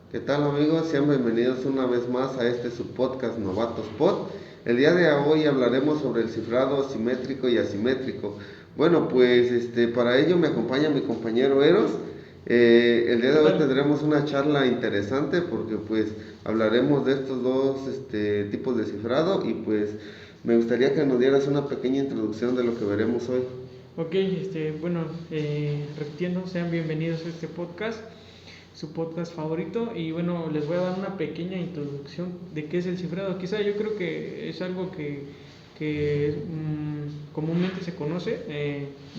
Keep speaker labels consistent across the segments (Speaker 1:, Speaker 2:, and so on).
Speaker 1: ¿Qué tal amigos? Sean bienvenidos una vez más a este subpodcast Novatos Pod. El día de hoy hablaremos sobre el cifrado simétrico y asimétrico. Bueno, pues para ello me acompaña mi compañero Eros. El día
Speaker 2: ¿Qué
Speaker 1: de hoy
Speaker 2: tal?
Speaker 1: tendremos una charla interesante porque pues hablaremos de estos dos tipos de cifrado y pues me gustaría que nos dieras una pequeña introducción de lo que veremos hoy.
Speaker 2: Ok, bueno, repitiendo, sean bienvenidos a este podcast, su podcast favorito. Y bueno, les voy a dar una pequeña introducción de qué es el cifrado. Quizá yo creo que es algo que comúnmente se conoce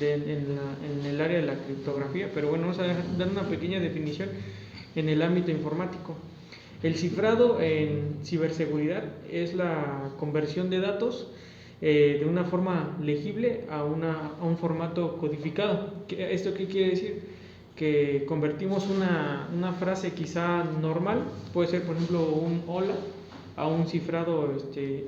Speaker 2: en el área de la criptografía, pero bueno, vamos a dar una pequeña definición en el ámbito informático. El cifrado en ciberseguridad es la conversión de datos de una forma legible a un formato codificado. ¿Esto qué quiere decir? Que convertimos una frase quizá normal, puede ser por ejemplo un hola, a un cifrado,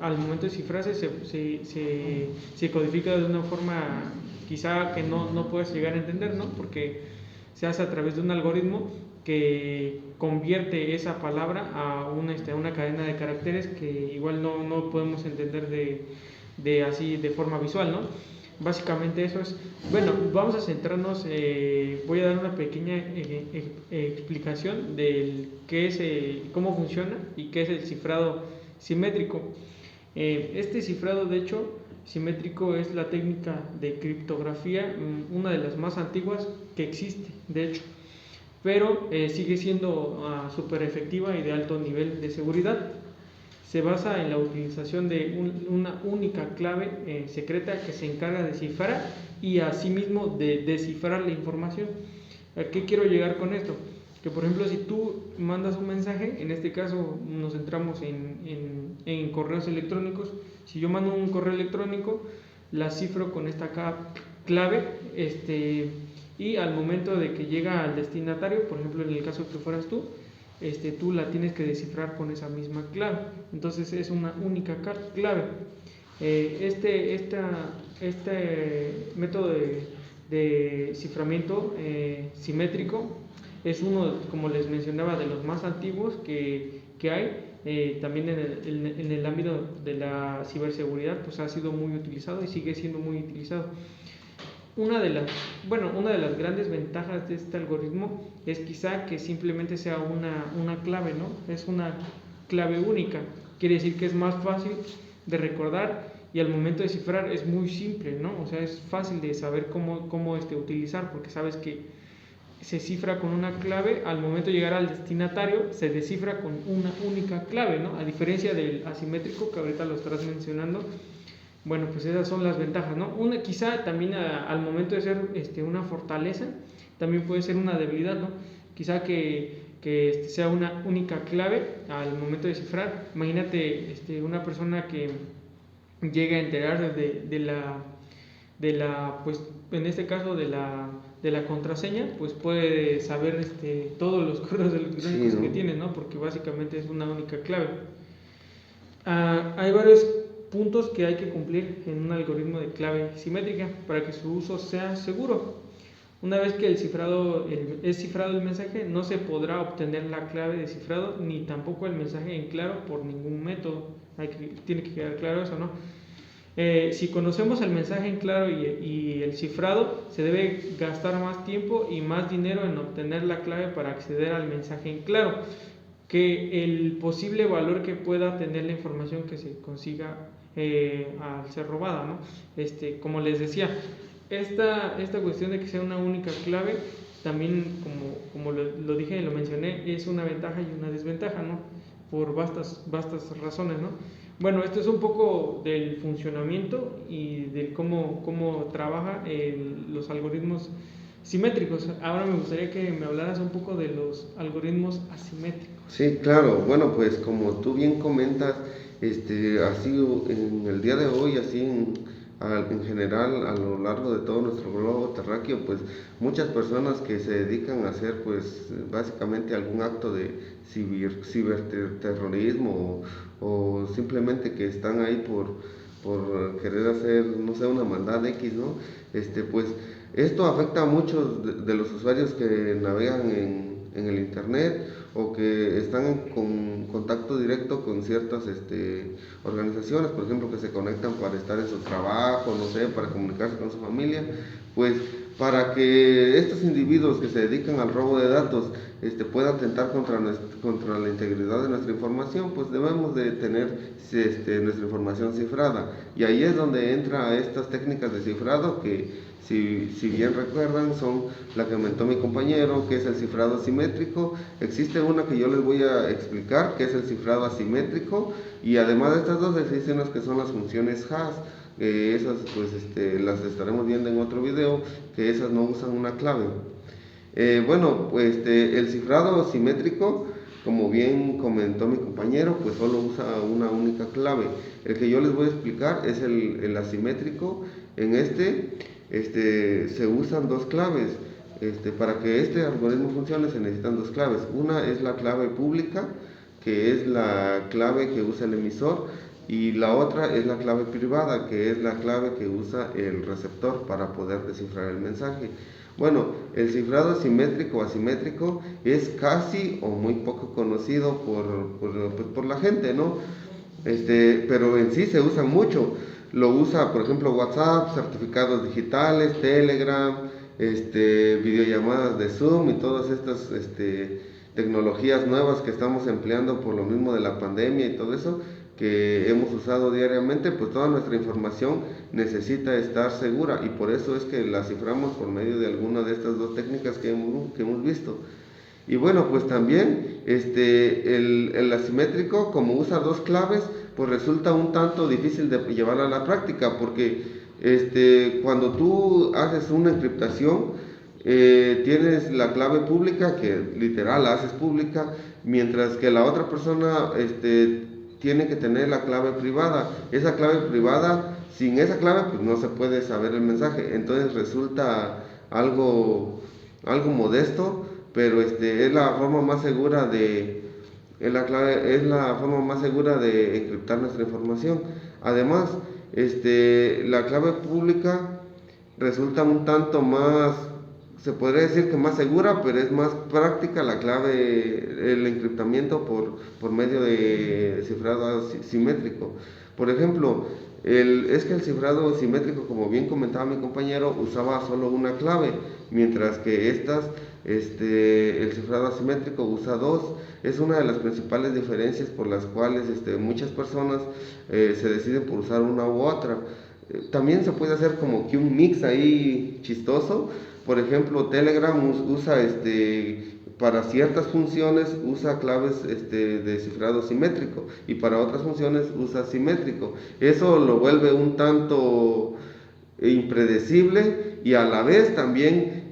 Speaker 2: al momento de cifrarse se codifica de una forma quizá que no puedas llegar a entender, ¿no? Porque se hace a través de un algoritmo que convierte esa palabra a una cadena de caracteres que igual no podemos entender así de forma visual, ¿no? Básicamente eso es. Bueno, vamos a centrarnos, voy a dar una pequeña explicación del qué es, cómo funciona y qué es el cifrado simétrico. Este cifrado, de hecho, simétrico es la técnica de criptografía, una de las más antiguas que existe, de hecho, pero sigue siendo súper efectiva y de alto nivel de seguridad. Se basa en la utilización de una única clave secreta que se encarga de cifrar y asimismo de descifrar la información. ¿A qué quiero llegar con esto? Que por ejemplo si tú mandas un mensaje, en este caso nos centramos en correos electrónicos. Si yo mando un correo electrónico, la cifro con esta clave, y al momento de que llega al destinatario, por ejemplo en el caso que fueras tú la tienes que descifrar con esa misma clave. Entonces es una única clave. Este método de ciframiento simétrico es uno, como les mencionaba, de los más antiguos que hay. También en el ámbito de la ciberseguridad pues ha sido muy utilizado y sigue siendo muy utilizado. Una de las grandes ventajas de este algoritmo es quizá que simplemente sea una clave, ¿no? Es una clave única. Quiere decir que es más fácil de recordar y al momento de cifrar es muy simple, ¿no? O sea, es fácil de saber cómo utilizar, porque sabes que se cifra con una clave, al momento de llegar al destinatario se descifra con una única clave, ¿no? A diferencia del asimétrico que ahorita lo estás mencionando. Bueno, pues esas son las ventajas, ¿no? Quizá también al momento de ser una fortaleza, también puede ser una debilidad, ¿no? Quizá que sea una única clave al momento de cifrar. Imagínate una persona que llegue a enterarse pues en este caso de la contraseña, pues puede saber todos los correos
Speaker 1: Sí,
Speaker 2: electrónicos que
Speaker 1: ¿no?
Speaker 2: tiene, ¿no? Porque básicamente es una única clave. Hay varios puntos que hay que cumplir en un algoritmo de clave simétrica para que su uso sea seguro. Una vez que es cifrado el mensaje, no se podrá obtener la clave de cifrado ni tampoco el mensaje en claro por ningún método. Tiene que quedar claro eso, ¿no? Si conocemos el mensaje en claro y el cifrado, se debe gastar más tiempo y más dinero en obtener la clave para acceder al mensaje en claro, que el posible valor que pueda tener la información que se consiga al ser robada, ¿no? Como les decía, esta cuestión de que sea una única clave, también como lo dije y lo mencioné, es una ventaja y una desventaja, ¿no? Por vastas razones, ¿no? Bueno, esto es un poco del funcionamiento y del cómo trabaja los algoritmos simétricos. Ahora me gustaría que me hablaras un poco de los algoritmos asimétricos.
Speaker 1: Sí, claro. Bueno, pues como tú bien comentas, así en el día de hoy, así en general a lo largo de todo nuestro globo terráqueo, pues muchas personas que se dedican a hacer, pues básicamente algún acto de ciberterrorismo o simplemente que están ahí por querer hacer, no sé, una maldad X, ¿no? Pues esto afecta a muchos de los usuarios que navegan en el internet o que están con contacto directo con ciertas organizaciones, por ejemplo, que se conectan para estar en su trabajo, no sé, para comunicarse con su familia, pues para que estos individuos que se dedican al robo de datos puedan atentar contra la integridad de nuestra información, pues debemos de tener nuestra información cifrada. Y ahí es donde entra estas técnicas de cifrado que, si bien recuerdan, son la que comentó mi compañero, que es el cifrado simétrico. Existe una que yo les voy a explicar, que es el cifrado asimétrico, y además de estas dos existen unas que son las funciones hash. Esas pues las estaremos viendo en otro video, que esas no usan una clave. Bueno, pues el cifrado simétrico, como bien comentó mi compañero, pues solo usa una única clave. El que yo les voy a explicar es el asimétrico. En se usan dos claves. Para que este algoritmo funcione se necesitan dos claves. Una es la clave pública, que es la clave que usa el emisor, y la otra es la clave privada, que es la clave que usa el receptor para poder descifrar el mensaje. Bueno, el cifrado simétrico o asimétrico es casi o muy poco conocido por la gente, ¿no? Pero en sí se usa mucho. Lo usa, por ejemplo, WhatsApp, certificados digitales, Telegram, videollamadas de Zoom y todas estas tecnologías nuevas que estamos empleando por lo mismo de la pandemia y todo eso que hemos usado diariamente. Pues toda nuestra información necesita estar segura, y por eso es que la ciframos por medio de alguna de estas dos técnicas que hemos visto. Y bueno, pues también el asimétrico, como usa dos claves, pues resulta un tanto difícil de llevar a la práctica, porque cuando tú haces una encriptación, tienes la clave pública, que literal la haces pública, mientras que la otra persona tiene que tener la clave privada. Esa clave privada, sin esa clave, pues no se puede saber el mensaje. Entonces resulta algo modesto, pero es la forma más segura es la forma más segura de encriptar nuestra información. Además, la clave pública resulta un tanto más, se podría decir que más segura, pero es más práctica la clave, el encriptamiento por medio de cifrado simétrico. Por ejemplo, es que el cifrado simétrico, como bien comentaba mi compañero, usaba solo una clave, mientras que el cifrado asimétrico usa dos. Es una de las principales diferencias por las cuales muchas personas se deciden por usar una u otra. También se puede hacer como que un mix ahí chistoso. Por ejemplo, Telegram usa para ciertas funciones usa claves de cifrado simétrico, y para otras funciones usa simétrico. Eso lo vuelve un tanto impredecible, y a la vez también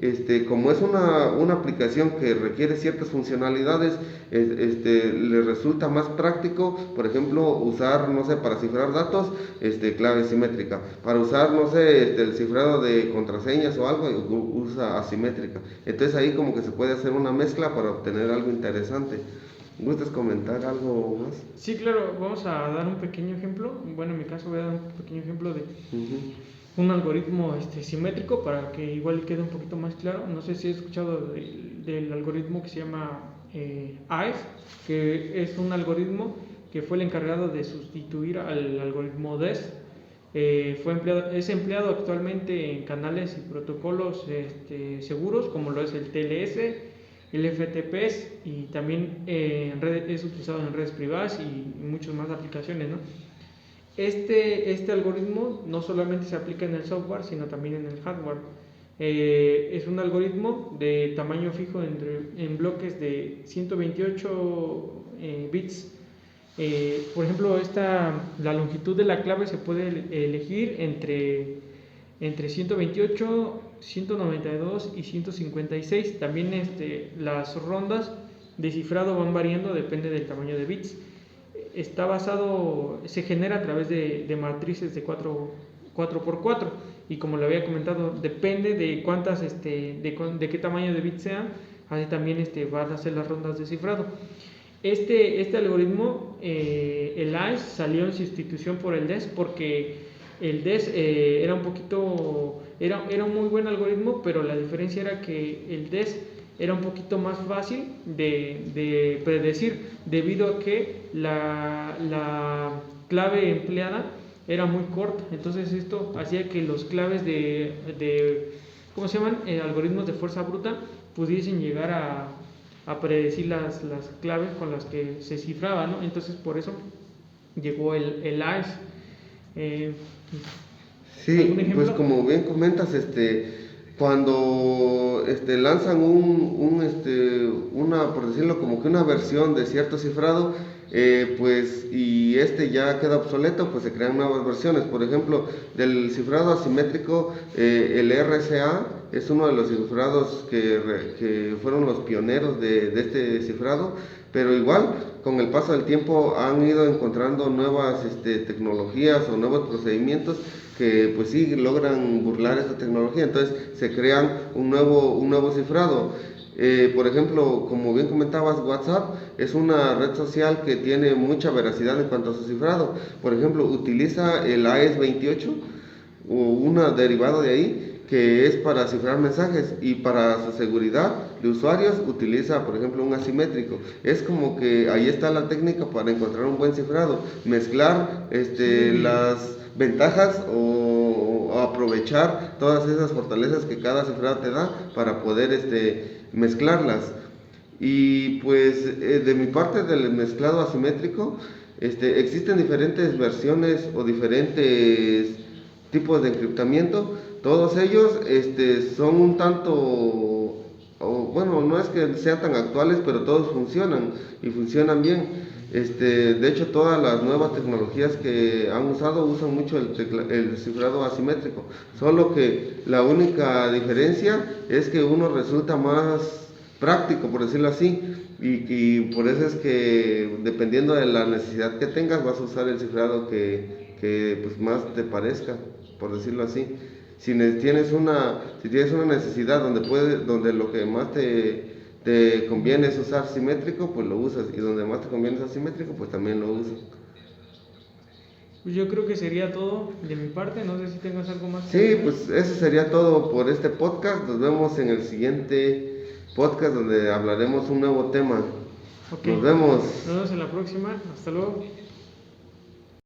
Speaker 1: como es una aplicación que requiere ciertas funcionalidades, le resulta más práctico, por ejemplo, usar, no sé, para cifrar datos, clave simétrica. Para usar, no sé, el cifrado de contraseñas o algo, usa asimétrica. Entonces ahí como que se puede hacer una mezcla para obtener algo interesante. ¿Gustas comentar algo más?
Speaker 2: Sí, claro, vamos a dar un pequeño ejemplo. Bueno, en mi caso voy a dar un pequeño ejemplo de un algoritmo simétrico, para que igual quede un poquito más claro. No sé si has escuchado del algoritmo que se llama AES, que es un algoritmo que fue el encargado de sustituir al algoritmo DES. Es empleado actualmente en canales y protocolos seguros, como lo es el TLS, el FTPs, y también es utilizado en redes privadas y muchas más aplicaciones, ¿no? Este algoritmo no solamente se aplica en el software, sino también en el hardware. Es un algoritmo de tamaño fijo en bloques de 128 bits. Por ejemplo, la longitud de la clave se puede elegir entre 128, 192 y 156. También las rondas de cifrado van variando, depende del tamaño de bits. Se genera a través de matrices de 4x4, y como le había comentado, depende de cuántas de qué tamaño de bits sean, así también van a ser las rondas de cifrado. Este algoritmo, el AES, salió en sustitución por el DES, porque el DES era un muy buen algoritmo, pero la diferencia era que el DES era un poquito más fácil de predecir, debido a que la clave empleada era muy corta. Entonces esto hacía que los claves ¿cómo se llaman? Algoritmos de fuerza bruta pudiesen llegar a predecir las claves con las que se cifraba, ¿no? Entonces por eso llegó el AES.
Speaker 1: Sí, pues como bien comentas, cuando lanzan una, por decirlo, como que una versión de cierto cifrado, pues y ya queda obsoleto, pues se crean nuevas versiones. Por ejemplo, del cifrado asimétrico, el RSA es uno de los cifrados que fueron los pioneros de este cifrado, pero igual con el paso del tiempo han ido encontrando nuevas tecnologías o nuevos procedimientos que pues sí logran burlar esta tecnología. Entonces se crean un nuevo cifrado. Por ejemplo, como bien comentabas, WhatsApp es una red social que tiene mucha veracidad en cuanto a su cifrado. Por ejemplo, utiliza el AES-28 o una derivado de ahí, que es para cifrar mensajes, y para su seguridad de usuarios utiliza, por ejemplo, un asimétrico. Es como que ahí está la técnica para encontrar un buen cifrado, mezclar las ventajas o aprovechar todas esas fortalezas que cada cifrado te da para poder mezclarlas. Y pues de mi parte, del mezclado asimétrico, existen diferentes versiones o diferentes tipos de encriptamiento. Todos ellos son un tanto, bueno, no es que sean tan actuales, pero todos funcionan y funcionan bien. De hecho, todas las nuevas tecnologías que han usado usan mucho el cifrado asimétrico, solo que la única diferencia es que uno resulta más práctico, por decirlo así, y por eso es que dependiendo de la necesidad que tengas vas a usar el cifrado que pues más te parezca, por decirlo así. Si tienes una necesidad donde lo que más te conviene es usar simétrico, pues lo usas, y donde más te conviene usar simétrico, pues también lo usas.
Speaker 2: Pues yo creo que sería todo de mi parte, no sé si tengas algo más.
Speaker 1: Sí, pues eso sería todo por este podcast. Nos vemos en el siguiente podcast donde hablaremos un nuevo tema.
Speaker 2: Okay.
Speaker 1: Nos vemos.
Speaker 2: Nos vemos en la próxima, hasta luego.